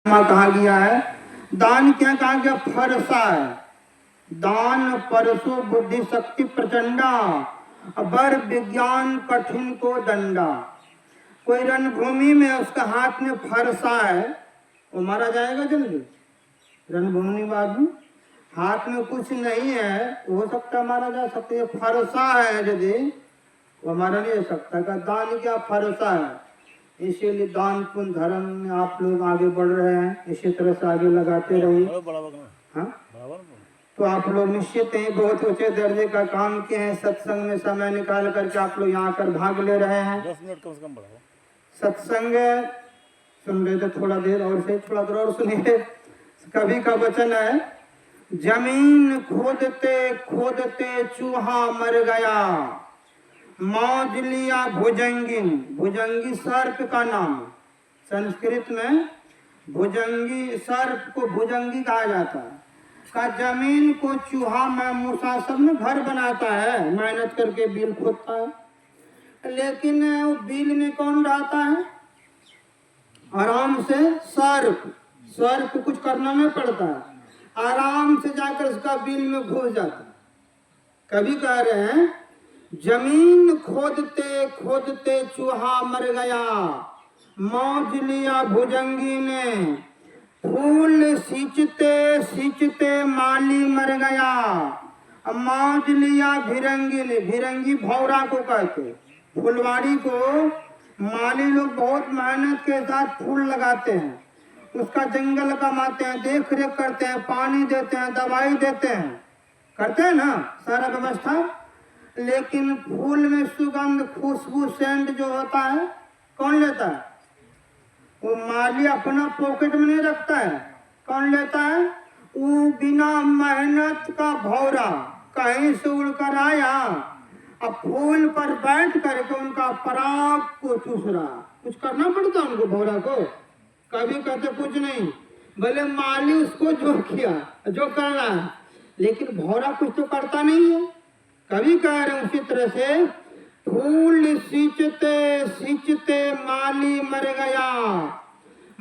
कहा गया है। दान क्या कहा गया? फरसा है। दान परसो बुद्धि शक्ति प्रचंडा, बर विज्ञान कठिन को दंडा। कोई रणभूमि में उसका हाथ में फरसा है, वो मारा जाएगा जल्दी? रणभूमि में आदमी हाथ में कुछ नहीं है, हो सकता मारा जा सकता है। फरसा है यदि, वो मारा नहीं हो सकता। का दान क्या? फरसा है। इसीलिए दान पुण्य धर्म में आप लोग आगे बढ़ रहे हैं, इसी तरह से आगे लगाते रहिए। हाँ, तो आप लोग निश्चित ही बहुत ऊंचे दर्जे का काम किए हैं। सत्संग में समय निकाल करके आप लोग यहाँ आकर भाग ले रहे हैं। 10 मिनट कम से कम बढ़ाओ। सत्संग सुन रहे थे, थोड़ा देर और से थोड़ा देर और सुनिए। कवि का वचन है, जमीन खोदते खोदते चूहा मर गया, मौज लिया भुजंगिन। भुजंगी सर्प का नाम, संस्कृत में भुजंगी, सर्प को भुजंगी कहा जाता है। का जमीन को चूहा मूसा सब में घर बनाता है, मेहनत करके बिल खोदता है, लेकिन वो बिल में कौन रहता है? आराम से सर्प। सर्प को कुछ करना नहीं पड़ता है, आराम से जाकर उसका बिल में घुस जाता है। कभी कह रहे हैं, जमीन खोदते खोदते चूहा मर गया, मौज लिया भुजंगी ने, फूल सींचते सींचते माली मर गया, मौज लिया भिरंगी ने। भिरंगी भौरा को कहते। फुलवाड़ी को माली लोग बहुत मेहनत के साथ फूल लगाते हैं, उसका जंगल कमाते हैं, देख रेख करते हैं, पानी देते हैं, दवाई देते हैं, करते हैं ना सारा व्यवस्था। लेकिन फूल में सुगंध, खुशबू, सेंट जो होता है, कौन लेता है? वो माली अपना पॉकेट में नहीं रखता है। कौन लेता है? वो बिना मेहनत का भौरा कहीं से उड़कर आया, अब फूल पर बैठ करके उनका पराग को चूस रहा। कुछ करना पड़ता उनको भौरा को? कभी कहते कुछ नहीं, भले माली उसको जो किया जो करना है, लेकिन भौरा कुछ तो करता नहीं है। कभी कह रहे उसी तरह से, फूल सींचते सींचते माली मर गया,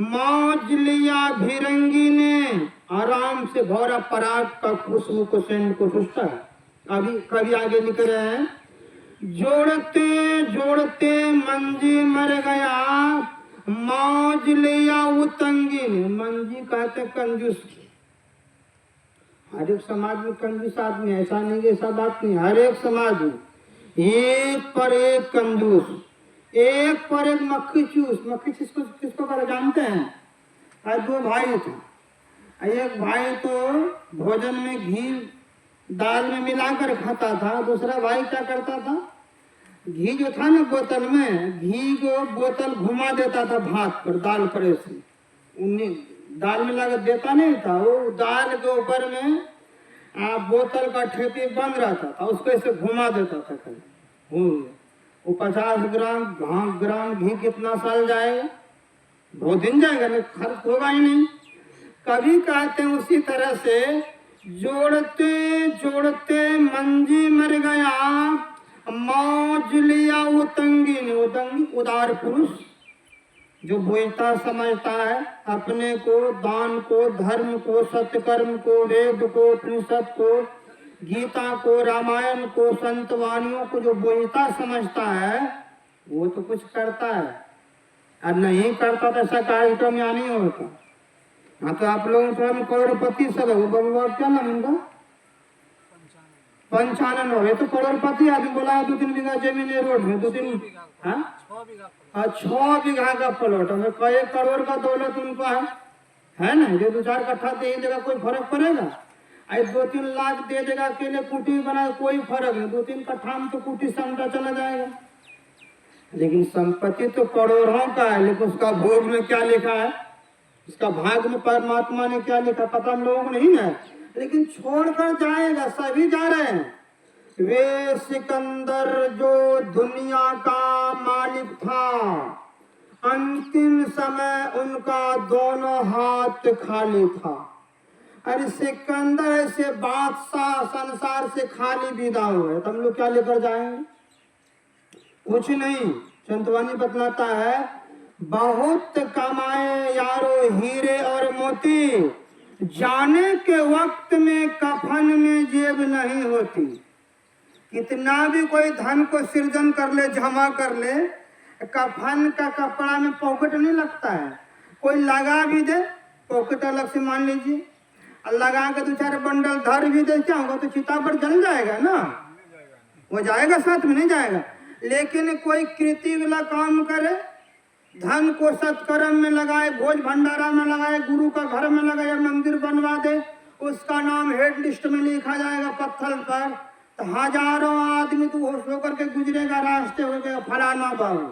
मौज लिया भिरंगी ने। आराम से भौरा पराग का खुशबू को, सेंट को चूसता है। अभी कभी आगे लिख रहे हैं, जोड़ते जोड़ते मंजी मर गया, मौज लिया उतंगी ने। मंजी कहते कंजूस की। हर एक समाज में कंजूस आदमी, ऐसा नहीं कि ऐसा बात नहीं, हर एक समाज में एक पर एक कंजूस, एक पर एक मक्खी चूस। मक्खी किसको किसको कर जानते हैं? आज दो भाई थे, एक भाई तो भोजन में घी दाल में मिलाकर खाता था, दूसरा भाई क्या करता था? घी जो था ना बोतल में, घी को बोतल घुमा देता था भात पर, दाल पर ऐसे उन्हें दाल में लगा देता नहीं था। वो दाल के ऊपर में बोतल का ठेपी बंद रहता था, उसको ऐसे घुमा देता था। कहीं वो 50 ग्राम घी कितना साल जाएगा? 2 दिन जाएगा, नहीं खर्च होगा ही नहीं। कभी कहते हैं उसी तरह से, जोड़ते जोड़ते मंजी मर गया, मौज लिया उतंगी ने। उतंगी उदार पुरुष, जो बुझता समझता है अपने को, दान को, धर्म को, सत्यकर्म को, वेद को, उपनिषद को, गीता को, रामायण को, संत वाणियों को जो बुझता समझता है, वो तो कुछ करता है। और नहीं करता तो ऐसा कार्यक्रम यहाँ नहीं होता। हाँ, तो आप लोगों को करोड़पति सब है। वो बाबू क्या नाम उनका? पंचानन हो गए। तो करोड़पति आदमी बोला 2-3 बीघा जमीन है रोड में, 2-3 हाँ 6 बीघा का प्लॉट है, कई करोड़ का दौलत उनका है ना। जो 2-4 कट्ठा दे देगा कोई फर्क पड़ेगा? 2-3 लाख दे देगा अकेले कुटी बना, कोई फर्क नहीं। 2-3 कट्ठा में तो कुटी समझा चला जाएगा। लेकिन संपत्ति तो करोड़ों का है, लेकिन उसका भोग में क्या लिखा है, उसका भाग में परमात्मा ने क्या लिखा पता हम लोगों को नहीं है। लेकिन छोड़कर जाएगा, सभी जा रहे हैं। वे सिकंदर जो दुनिया का मालिक था, अंतिम समय उनका दोनों हाथ खाली था। अरे सिकंदर ऐसे बादशाह संसार से खाली विदा हुए, तो हम लोग क्या लेकर जाएंगे? कुछ नहीं। संतवानी बतलाता है, बहुत कमाए यारो हीरे और मोती, जाने के वक्त में कफन में जेब नहीं होती। कितना भी कोई धन को सृजन कर ले, जमा कर ले, कफन का कपड़ा में पॉकेट नहीं लगता है। कोई लगा भी दे, पॉकेट अलग से मान लीजिए, और लगा के 2-4 बंडल धर भी दे, क्या होगा? तो चिता पर जल जाएगा ना, वो जाएगा साथ में, नहीं जाएगा। लेकिन कोई कृति वाला काम करे, धन को सत्कर्म में लगाए, भोज भंडारा में लगाए, गुरु का घर में लगाए, मंदिर बनवा दे, उसका नाम हेड लिस्ट में लिखा जाएगा पत्थर पर, तो हजारों आदमी तो होश होकर के गुजरेगा रास्ते, हो गया फलाना बाबू,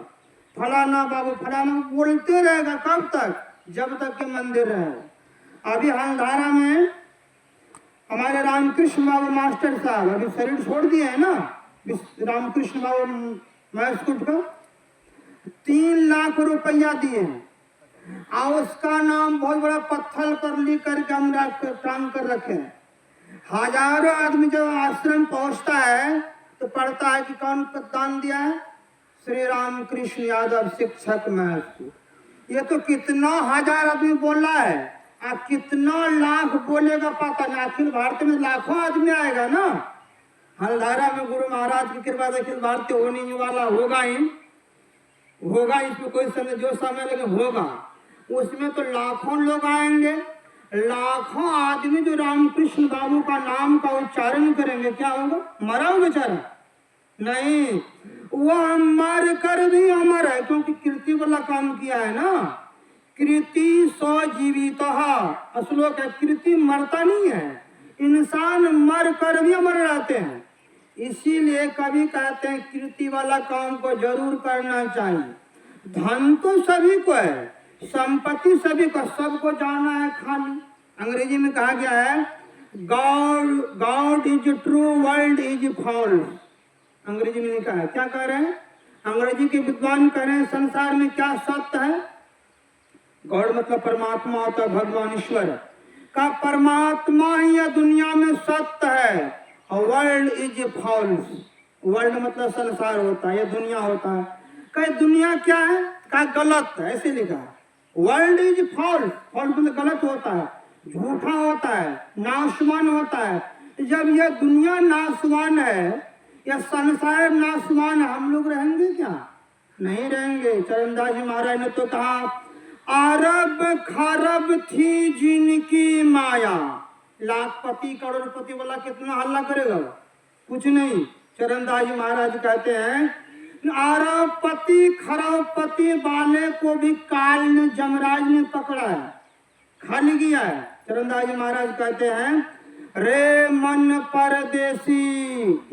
फलाना बाबू, फलाना बोलते रहेगा। कब तक? जब तक के मंदिर रहे। अभी हलधारा में हमारे रामकृष्ण बाबू मास्टर साहब अभी शरीर छोड़ दिए है ना, रामकृष्ण बाबू महसूट को 3 लाख रुपया दिए हैं, और उसका नाम बहुत बड़ा पत्थर पर लिख करके हम टांग कर रखे हैं। हजारों आदमी जब आश्रम पहुंचता है तो पढ़ता है कि कौन दान दिया है? श्री रामकृष्ण यादव शिक्षक महसूट। ये तो कितना हजार आदमी बोला है, कितना लाख बोलेगा पता नहीं। अखिल भारत में लाखों आदमी आएगा ना। हलधारा में गुरु महाराज की कृपा से अखिल भारतीय होने वाला होगा ही होगा, इसमें कोई समय जो समय लगे होगा, उसमें तो लाखों लोग आएंगे। लाखों आदमी जो रामकृष्ण बाबू का नाम का उच्चारण करेंगे, क्या होगा? मरा हो बेचारा? नहीं, वो मर कर भी अमर है, क्योंकि कृति वाला काम किया है ना। कृति सौ जीवित, श्लोक है, कृति मरता नहीं है, इंसान मर कर भी अमर रहते हैं। इसीलिए कभी कहते हैं कृति वाला काम को जरूर करना चाहिए। धन तो सभी को है, संपत्ति सभी को, सबको जाना है खाली। अंग्रेजी में कहा गया है God is true, world is false. Angrezi में लिखा है, क्या कह रहे हैं? अंग्रेजी के विद्वान कह रहे हैं संसार में क्या सत्य है? गॉड मतलब परमात्मा होता है, भगवान ईश्वर का, परमात्मा ही यह दुनिया में सत्य है, और वर्ल्ड इज फॉल्स। वर्ल्ड मतलब संसार होता है, यह दुनिया होता है। कहीं दुनिया क्या है? का गलत है, ऐसे लिखा है। वर्ल्ड इज फॉल्स, फॉल्स मतलब गलत होता है, झूठा होता है, नाशवान होता है। जब यह दुनिया नाशवान है, यह संसार नाशवान है, हम लोग रहेंगे क्या? नहीं रहेंगे। चरणदास जी महाराज ने तो कहा, अरब खरब थी जिनकी माया। लाखपति करोड़पति वाला कितना हल्ला करेगा? कुछ नहीं। चरणदास जी महाराज कहते हैं, अरबपति खरबपति वाले को भी काल ने, जमराज ने पकड़ा है, खाली किया है। चरणदास जी महाराज कहते हैं, रे मन परदेसी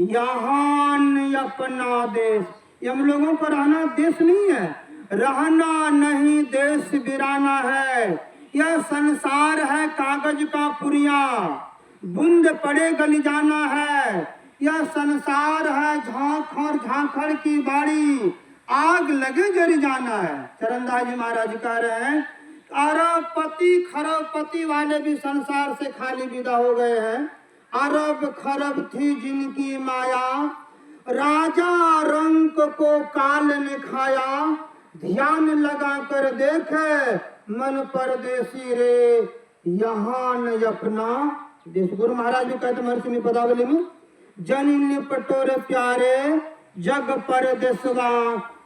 यहाँ अपना देश। हम लोगों को रहना देश नहीं है, रहना नहीं देश बिराना है। यह संसार है कागज का पुरिया, बूंद पड़े गली जाना है। यह संसार है झांखड़ झांखड़ की बाड़ी, आग लगे जरी जाना है। चरणदास जी महाराज कह रहे हैं, अरबपति खरबपति वाले भी संसार से खाली विदा हो गए हैं। अरब खरब थी जिनकी माया, राजा रंक को काल ने खाया। ध्यान लगा कर देखे मन परदेसी रे, यहाँ न अपना देश। गुरु महाराज भी कहते महर्षि में पदावली में, जन पटोरे प्यारे जग परदेसवा,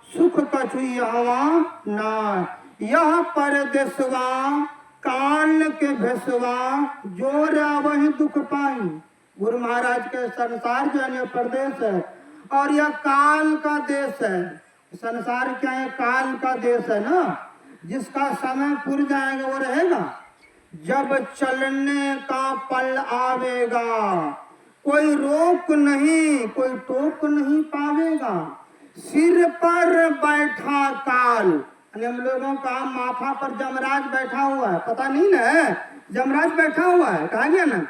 सुख कछु हवा ना। यह परदेसवा काल के भेसवा, जोर वही दुख पाई। गुरु महाराज के संसार जो है प्रदेश है, और यह काल का देश है। संसार क्या है? काल का देश है ना, जिसका समय पुर जाएगा वो रहेगा। जब चलने का पल आवेगा, कोई रोक नहीं, कोई टोक नहीं पावेगा। सिर पर बैठा काल, हम लोगों का माथा पर जमराज बैठा हुआ है, पता नहीं ना, जमराज बैठा हुआ है, कहा गया ना।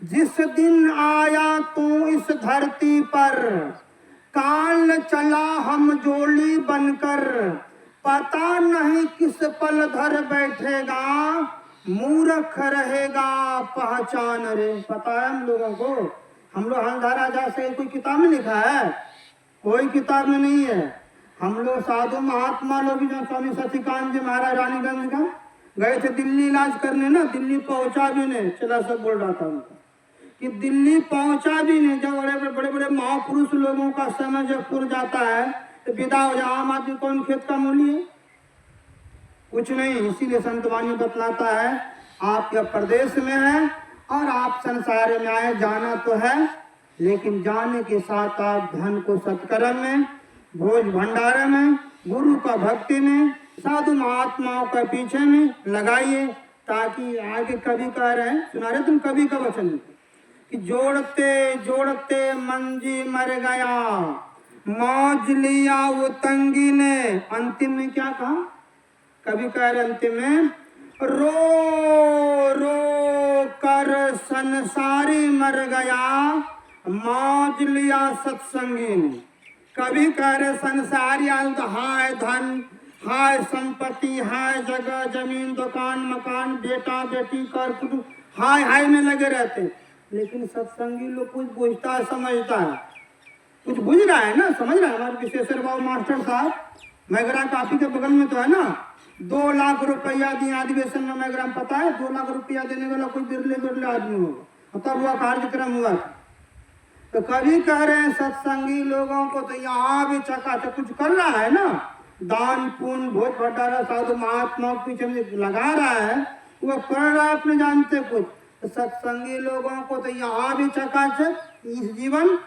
जिस दिन आया तू इस धरती पर, काल चला हम जोली बनकर। पता नहीं किस पल धर बैठेगा, मूर्ख रहेगा पहचान रे। पता है हम लोगों को? हम लोग हलधारा जा से कोई किताब में लिखा है? कोई किताब में नहीं है। हम लोग साधु महात्मा लोग जो स्वामी सचिकानंद जी महाराज रानीगंज का गए थे दिल्ली इलाज करने ना, दिल्ली पहुंचा भी नहीं, चला सब बोल रहा था उनका कि दिल्ली पहुंचा भी नहीं। जब बड़े बड़े महापुरुष लोगों का समय जब पुर जाता है तो विदा हो जाए, आम आदमी कौन खेत का मूल्य है? कुछ नहीं। इसीलिए संतवाणी बतलाता है आप यह प्रदेश में है और आप संसार में आए, जाना तो है, लेकिन जाने के साथ आप धन को सत्कर्म में, भोज भंडारे में, गुरु का भक्ति में, साधु महात्माओं का पीछे में लगाइए, ताकि आगे कवि कह रहे हैं, सुना रहे तुम कवि का वचन कि जोड़ते जोड़ते मंजी मर गया, मौज लिया वो तंगी ने। अंतिम में क्या कहा कवि कह रहे अंतिम में, रो रो कर संसारी मर गया, मौज लिया सत्संगी ने। कवि कह रहे संसारी हाय धन, हाय संपत्ति, हाय जगह जमीन दुकान मकान बेटा बेटी कर कुटुंब, हाय हाय में लगे रहते, लेकिन सत्संगी लोग कुछ बुझता है, समझता है, कुछ बुझ रहा है ना, समझ रहा है। हमारे विशेषर बाबू मास्टर साहब मैगरा काफी के बगल में तो है ना, 2 लाख रुपया दिया अधिवेशन में, मैगरा पता है 2 लाख रुपया देने वाला कोई बिरले बिरले आदमी होगा, तब हुआ कार्यक्रम हुआ। तो कभी कह रहे हैं सत्संगी लोगों को तो यहाँ भी चकाचक कुछ कर रहा है ना, दान पुण्य भोज भंडारा साधु महात्मा पीछे लगा रहा है, वो कर रहा है अपने जानते कुछ। तो सत्संगी लोगों को तो यहाँ भी चकाचक इस जीवन,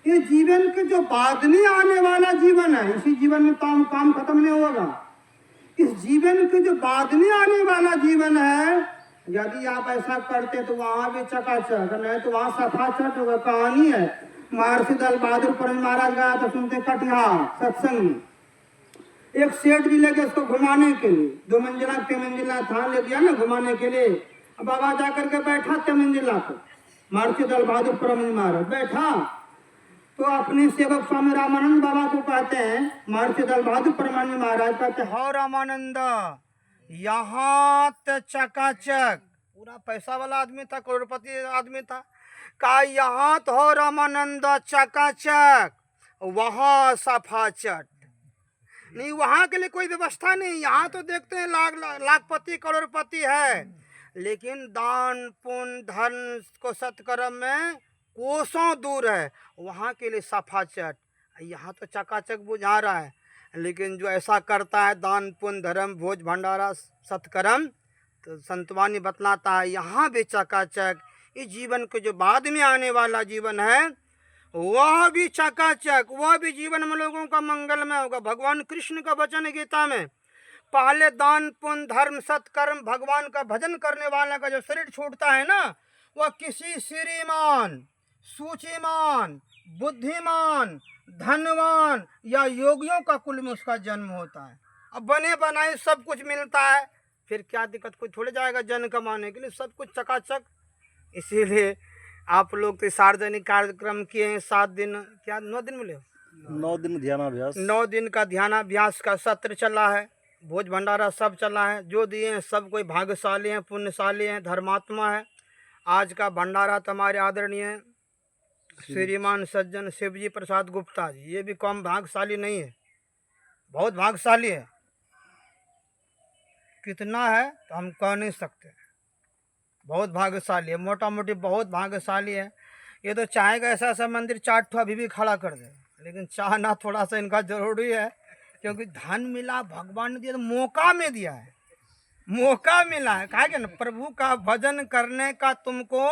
ये जीवन के जो बाद में आने वाला जीवन है, इसी जीवन में काम खत्म नहीं होगा। इस जीवन के जो बाद में आने वाला जीवन है, यदि आप ऐसा करते तो वहां भी चकाचक, नहीं तो वहां सफाचट होगा। कहानी है महर्षि दल बहादुर पर महाराज गया तो सुनते कटिहार सत्संग में, एक सेठ भी लेके उसको घुमाने के लिए, 2 मंजिला 3 मंजिला था, ले दिया ना घुमाने के लिए। अब बाबा जाकर के बैठा 3 मंजिला को, महर्षि दल बहादुर पर महाराज बैठा तो अपने सेवक स्वामी रामानंद बाबा को कहते हैं, महर्षि दल बहादुर परमानंद महाराज कहते हैं, हो रामानंद यहाँ तो चकाचक, पूरा पैसा वाला आदमी था, करोड़पति आदमी था, कहा यहाँ तो हो रामानंद चकाचक, वहाँ सफाचट नहीं, वहाँ के लिए कोई व्यवस्था नहीं। यहाँ तो देखते हैं लाखपति करोड़पति है, लेकिन दान पुण्य धन को सत्कर्म में कोसों दूर है, वहाँ के लिए सफाचट। यहाँ तो चकाचक बुझा रहा है, लेकिन जो ऐसा करता है दान पुण्य धर्म भोज भंडारा सत्कर्म, तो संतवाणी बतलाता है यहाँ भी चकाचक। इस जीवन के जो बाद में आने वाला जीवन है वह भी चकाचक, वह भी जीवन में लोगों का मंगलमय होगा। भगवान कृष्ण का वचन है गीता में, पहले दान पुण्य धर्म सत्कर्म भगवान का भजन करने वाला का जो शरीर छूटता है ना, वह किसी श्रीमान सूचिमान बुद्धिमान धनवान या योगियों का कुल में उसका जन्म होता है। अब बने बनाए सब कुछ मिलता है, फिर क्या दिक्कत, कोई थोड़े जाएगा जन कमाने के लिए, सब कुछ चकाचक। इसीलिए आप लोग तो सार्वजनिक कार्यक्रम किए हैं, 7 दिन क्या 9 दिन मिले, 9 दिन ध्यानाभ्यास, 9 दिन का ध्यानाभ्यास का सत्र चला है, भोज भंडारा सब चला है। जो दिए हैं सब कोई भाग्यशाली हैं, पुण्यशाली हैं, धर्मात्मा है। आज का भंडारा तो हमारे आदरणीय श्रीमान सज्जन शिवजी प्रसाद गुप्ता जी, ये भी कम भाग्यशाली नहीं है, बहुत भाग्यशाली है। कितना है तो हम कह नहीं सकते, बहुत भाग्यशाली है, मोटा मोटी बहुत भाग्यशाली है। ये तो चाहेगा ऐसा ऐसा मंदिर 4 ठो अभी भी खड़ा कर दे, लेकिन चाहना थोड़ा सा इनका जरूरी है, क्योंकि धन मिला भगवान ने दिया, तो मौका में दिया है, मौका मिला है। कहा कि ना प्रभु का भजन करने का तुमको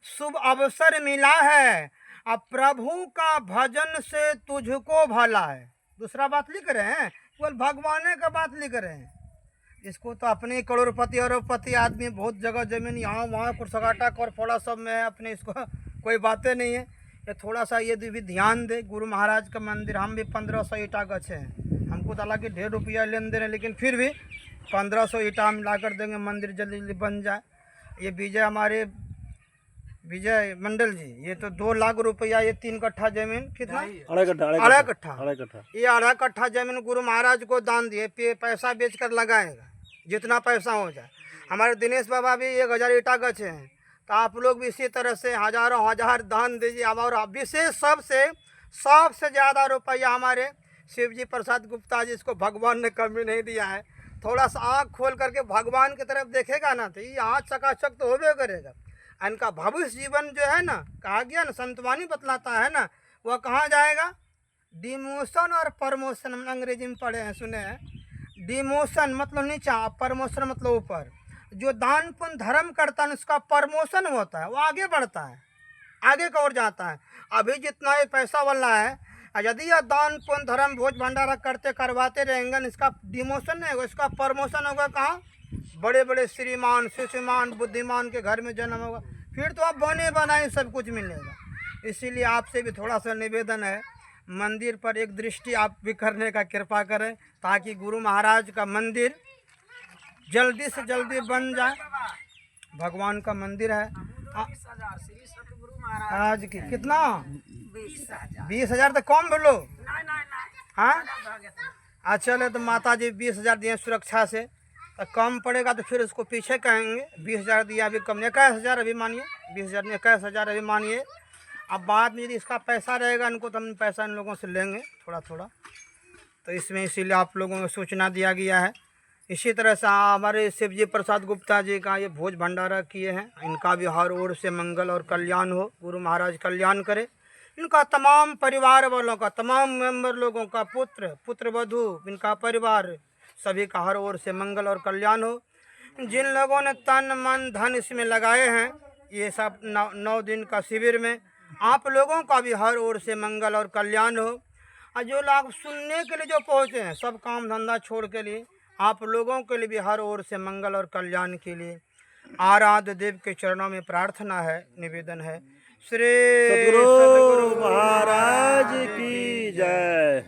शुभ अवसर मिला है, अब प्रभु का भजन से तुझको भला है। दूसरा बात लिख रहे हैं, केवल भगवान का बात लिख रहे हैं। इसको तो अपने करोड़पति अरबपति आदमी बहुत जगह जमीन यहाँ वहाँ कुर्सगाटा करफोड़ा सब में है अपने, इसको कोई बातें नहीं है। ये थोड़ा सा ये भी ध्यान दे, गुरु महाराज का मंदिर, हम भी 1500 ईटा गच्छे हैं, हमको तो हालांकि ढेर रुपया लेन देन है, लेकिन फिर भी 1500 ईटा हम ला कर देंगे, मंदिर जल्दी जल्दी बन जाए। ये विजय हमारे विजय मंडल जी, ये तो 2 लाख रुपया, ये 3 कट्ठा जमीन, कितना 2.5 कट्ठा, ये 2.5 कट्ठा जमीन गुरु महाराज को दान दिए, पैसा बेच कर लगाएगा जितना पैसा हो जाए। हमारे दिनेश बाबा भी 1000 ईटा गच्छे हैं, तो आप लोग भी इसी तरह से हजारों हजार दान दीजिए। और विशेष सबसे ज़्यादा रुपया हमारे शिवजी प्रसाद गुप्ता जी, इसको भगवान ने कमी नहीं दिया है, थोड़ा सा आँख खोल करके भगवान की तरफ देखेगा ना तो ये आँख चकाचक तो होबे करेगा। इनका भविष्य जीवन जो है ना, कहा गया ना, संतवानी बतलाता है ना, वह कहाँ जाएगा? डिमोशन और प्रमोशन, हम अंग्रेजी में पढ़े हैं, सुने हैं। डिमोशन मतलब नीचा, प्रमोशन मतलब ऊपर। जो दान पुण्य धर्म करता है उसका प्रमोशन होता है, वो आगे बढ़ता है, आगे की ओर जाता है। अभी जितना ये पैसा वाला है, यदि यह दान पुण्य धर्म भोज भंडारा करवाते रहेंगे, इसका डिमोशन नहीं होगा, इसका प्रमोशन होगा कहाँ? बड़े बड़े श्रीमान सुश्रीमान बुद्धिमान के घर में जन्म होगा, फिर तो आप बने बनाए सब कुछ मिलेगा। इसीलिए आपसे भी थोड़ा सा निवेदन है, मंदिर पर एक दृष्टि आप भी करने का कृपा करें, ताकि गुरु महाराज का मंदिर जल्दी से जल्दी बन जाए। भगवान का मंदिर है। आज की कितना? 20,000 तो कम बोलो। हाँ चलो, तो माता जी 20,000 दिए सुरक्षा से, तो कम पड़ेगा तो फिर उसको पीछे कहेंगे। 20,000 दिया, अभी कम, 21,000 अभी मानिए, 20,000 में 21,000 अभी मानिए। अब बाद में यदि इसका पैसा रहेगा इनको, तो हम पैसा इन लोगों से लेंगे थोड़ा थोड़ा। तो इसमें इसीलिए आप लोगों को सूचना दिया गया है। इसी तरह से हमारे शिवजी प्रसाद गुप्ता जी का ये भोज भंडारा किए हैं, इनका भी हर ओर से मंगल और कल्याण हो, गुरु महाराज कल्याण करे। इनका तमाम परिवार वालों का, तमाम मेंबर लोगों का, पुत्र वधू, इनका परिवार, सभी का हर ओर से मंगल और कल्याण हो। जिन लोगों ने तन मन धन इसमें लगाए हैं, ये सब 9 दिन का शिविर में, आप लोगों का भी हर ओर से मंगल और कल्याण हो। और जो लोग सुनने के लिए जो पहुँचे हैं, सब काम धंधा छोड़ के लिए, आप लोगों के लिए भी हर ओर से मंगल और कल्याण के लिए आराध्य देव के चरणों में प्रार्थना है, निवेदन है। श्री सद्गुरु महाराज की जय।